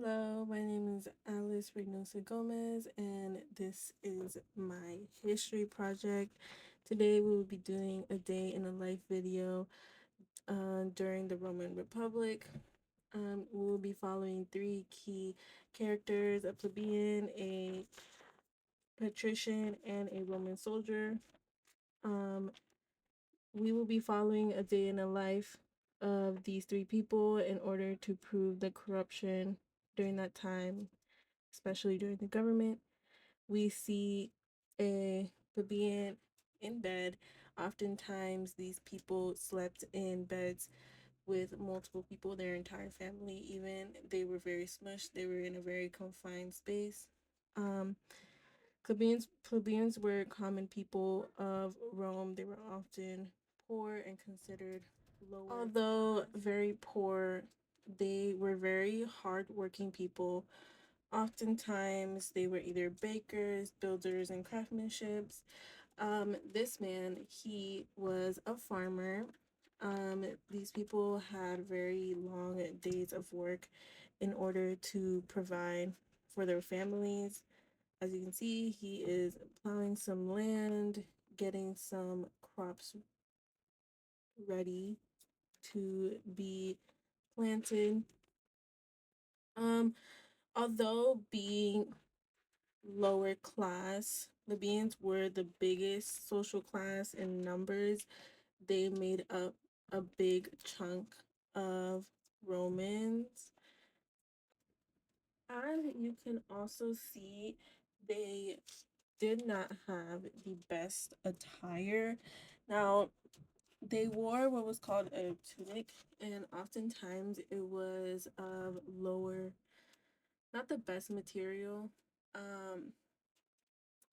Hello, my name is Alice Reynosa Gomez, and this is my history project. Today, we will be doing a day in a life video during the Roman Republic. We will be following three key characters: a plebeian, a patrician, and a Roman soldier. Um, we will be following a day in the life of these three people in order to prove the corruption during that time, especially during the government. We see a plebeian in bed. Oftentimes, these people slept in beds with multiple people, their entire family, even. They were very smushed, they were in a very confined space. Um, plebeians were common people of Rome. They were often poor and considered lower. Although very poor, they were very hardworking people. Oftentimes, they were either bakers, builders, and craftsmanship. This man, he was a farmer. These people had very long days of work in order to provide for their families. As you can see, he is plowing some land, getting some crops ready to be planted. Um, although being lower class, Libyans were the biggest social class in numbers. They made up a big chunk of Romans. And you can also see they did not have the best attire. Now, they wore what was called a tunic, and oftentimes it was of lower, not the best material. Um,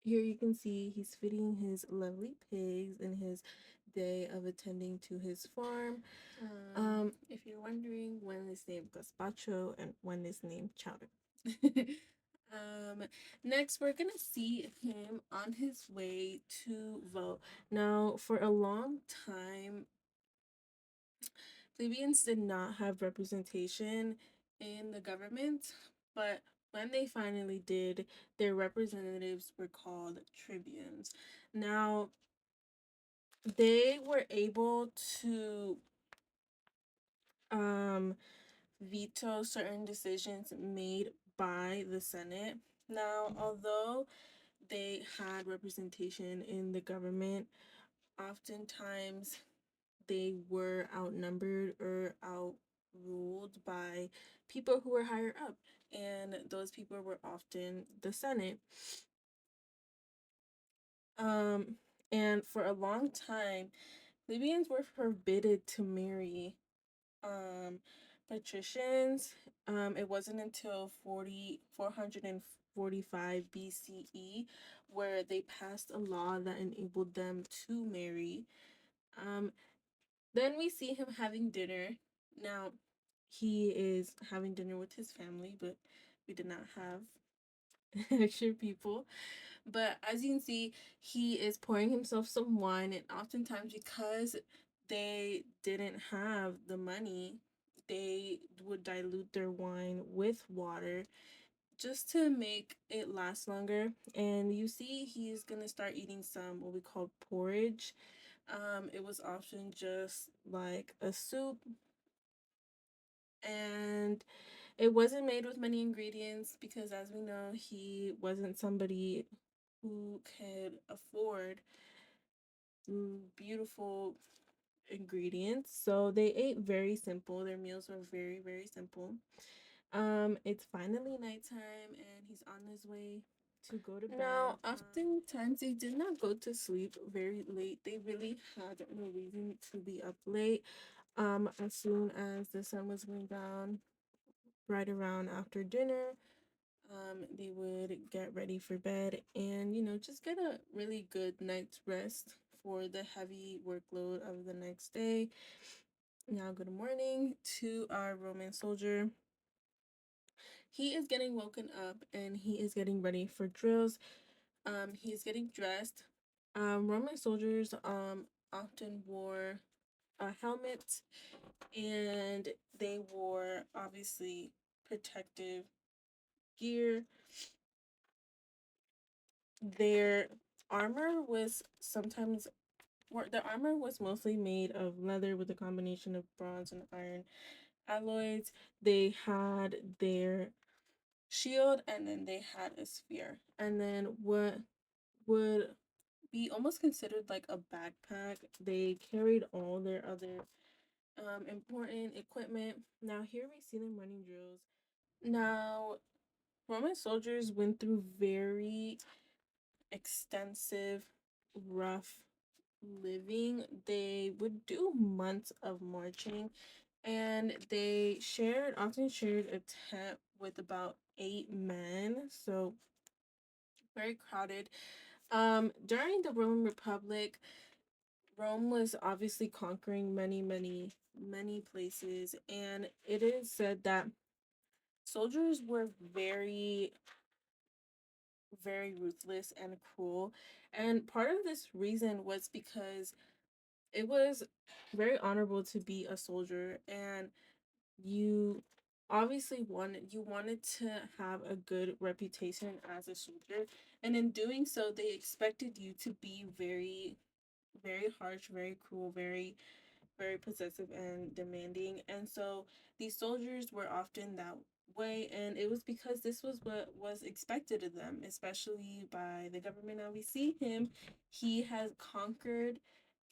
Here you can see he's feeding his lovely pigs in his day of attending to his farm. If you're wondering, when is named Gazpacho and when is named Chowder. um, Next, we're gonna see him on his way to vote. Now, for a long time, plebeians did not have representation in the government, but when they finally did, their representatives were called tribunes. Now, they were able to um, veto certain decisions made by the Senate. Now, although they had representation in the government, oftentimes they were outnumbered or outruled by people who were higher up, and those people were often the Senate. Um, and for a long time, Libyans were forbidden to marry um, patricians. It wasn't until 445 BCE where they passed a law that enabled them to marry. Um, Then we see him having dinner. Now, he is having dinner with his family, but we did not have extra people. But as you can see, he is pouring himself some wine, and oftentimes, because they didn't have the money, they would dilute their wine with water just to make it last longer. And you see, he's gonna start eating some what we call porridge. It was often just like a soup, and it wasn't made with many ingredients because, as we know, he wasn't somebody who could afford beautiful ingredients. So they ate very simple. Their meals were very, very simple. It's finally nighttime and he's on his way to go to bed. Now, oftentimes they did not go to sleep very late. They really had no reason to be up late. As soon as the sun was going down, right around after dinner, they would get ready for bed and, just get a really good night's rest for the heavy workload of the next day. Now, good morning to our Roman soldier. He is getting woken up and he is getting ready for drills. He's getting dressed. Roman soldiers often wore a helmet, and they wore obviously protective gear. Their armor was sometimes the armor was mostly made of leather with a combination of bronze and iron alloys. They had their shield, and then they had a spear. And then what would be almost considered like a backpack, they carried all their other important equipment. Now, here we see them running drills. Now, Roman soldiers went through very extensive, rough living. They would do months of marching, and they often shared a tent with about 8 men. So very crowded. During the Roman Republic, Rome was obviously conquering many places, and it is said that soldiers were very ruthless and cruel. And part of this reason was because it was very honorable to be a soldier, and you wanted to have a good reputation as a soldier, and in doing so they expected you to be very harsh, very cruel, very possessive and demanding. And so these soldiers were often that way, and it was because this was what was expected of them, especially by the government. Now we see him, he has conquered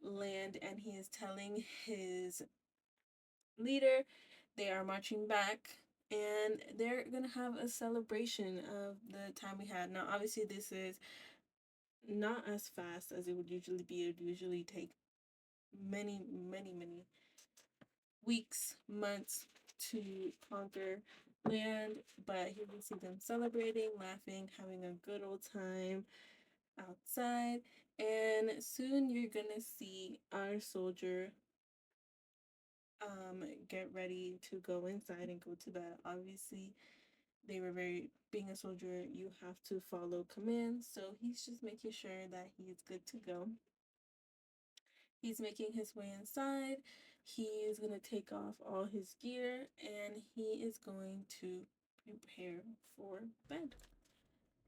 land, and he is telling his leader they are marching back, and they're gonna have a celebration of the time we had. Now obviously this is not as fast as it would usually be. It would usually take many weeks, months to conquer land, but here we see them celebrating, laughing, having a good old time outside. And soon you're gonna see our soldier get ready to go inside and go to bed. Obviously, they were very being a soldier, you have to follow commands, so he's just making sure that he's good to go. He's making his way inside. He is going to take off all his gear, and he is going to prepare for bed.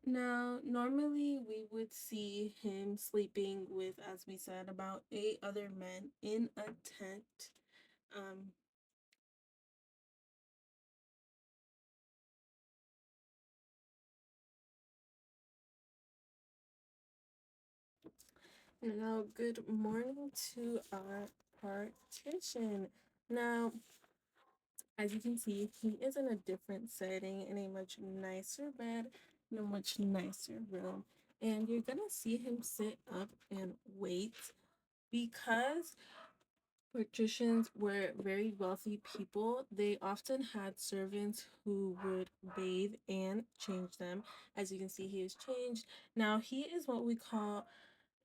Now, normally we would see him sleeping with, as we said, about 8 other men in a tent. Um, Now, good morning to our partition. Now, as you can see, he is in a different setting, in a much nicer bed, in a much nicer room. And you're gonna see him sit up and wait, because patricians were very wealthy people. They often had servants who would bathe and change them. As you can see, he is changed. Now, he is what we call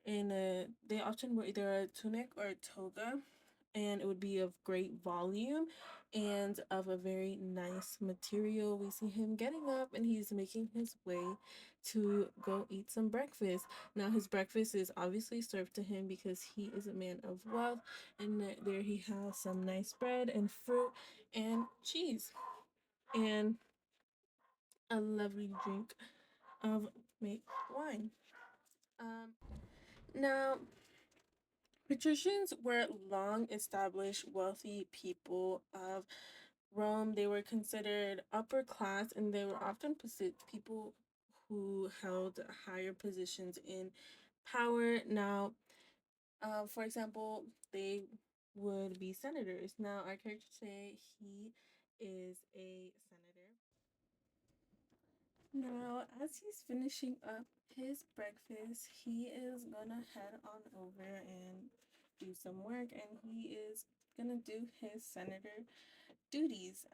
they often wear either a tunic or a toga, and it would be of great volume and of a very nice material. We see him getting up, and he's making his way to go eat some breakfast. Now, his breakfast is obviously served to him because he is a man of wealth, and there he has some nice bread and fruit and cheese and a lovely drink of make wine. Um, Now, patricians were long established wealthy people of Rome. They were considered upper class, and they were often people who held higher positions in power. Now, for example, they would be senators. Now, our character today, he is a senator. Now, as he's finishing up his breakfast, he is gonna head on over and do some work, and he is gonna do his senator duties.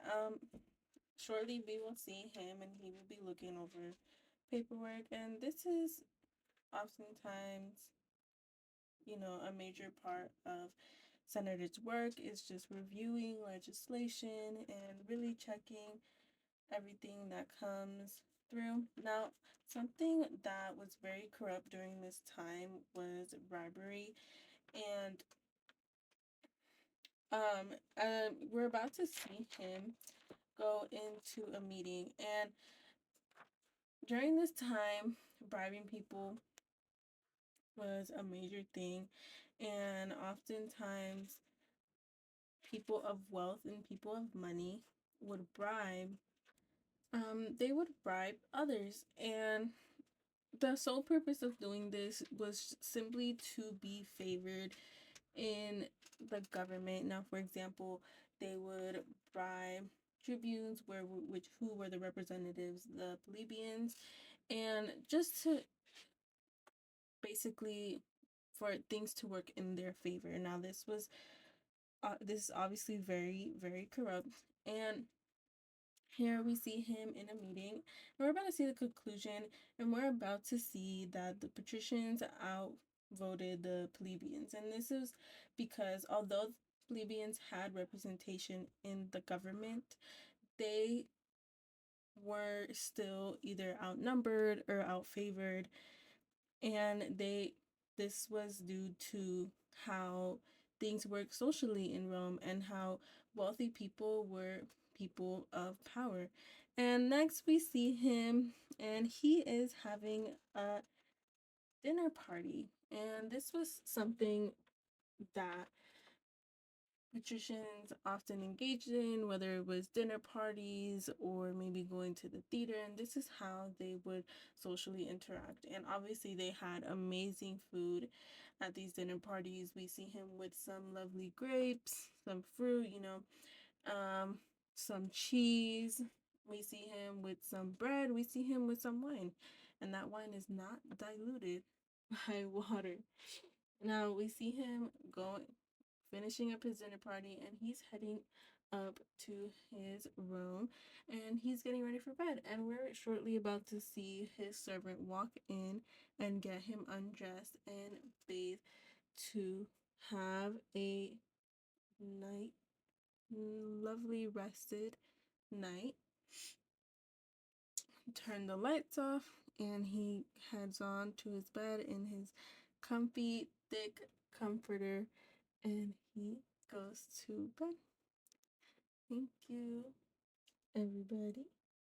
Shortly we will see him, and he will be looking over paperwork, and this is oftentimes, a major part of senators' work is just reviewing legislation and really checking everything that comes through. Now, something that was very corrupt during this time was bribery, and we're about to see him go into a meeting. And during this time, bribing people was a major thing. And oftentimes, people of wealth and people of money would bribe, they would bribe others. And the sole purpose of doing this was simply to be favored in the government. Now, for example, they would bribe tribunes, which who were the representatives, the plebeians, and just to basically for things to work in their favor. Now, this is obviously very very corrupt, and here we see him in a meeting, and we're about to see the conclusion, and we're about to see that the patricians outvoted the plebeians. And this is because although plebeians had representation in the government, they were still either outnumbered or outfavored, and this was due to how things work socially in Rome and how wealthy people were people of power. And next we see him, and he is having a dinner party, and this was something that patricians often engaged in, whether it was dinner parties or maybe going to the theater, and this is how they would socially interact. And obviously, they had amazing food at these dinner parties. We see him with some lovely grapes, some fruit, some cheese. We see him with some bread. We see him with some wine, and that wine is not diluted by water. Now we see him going finishing up his dinner party, and he's heading up to his room, and he's getting ready for bed. And we're shortly about to see his servant walk in and get him undressed and bathed to have a night lovely rested night. Turn the lights off, and he heads on to his bed in his comfy thick comforter, and he goes to bed. Thank you, everybody.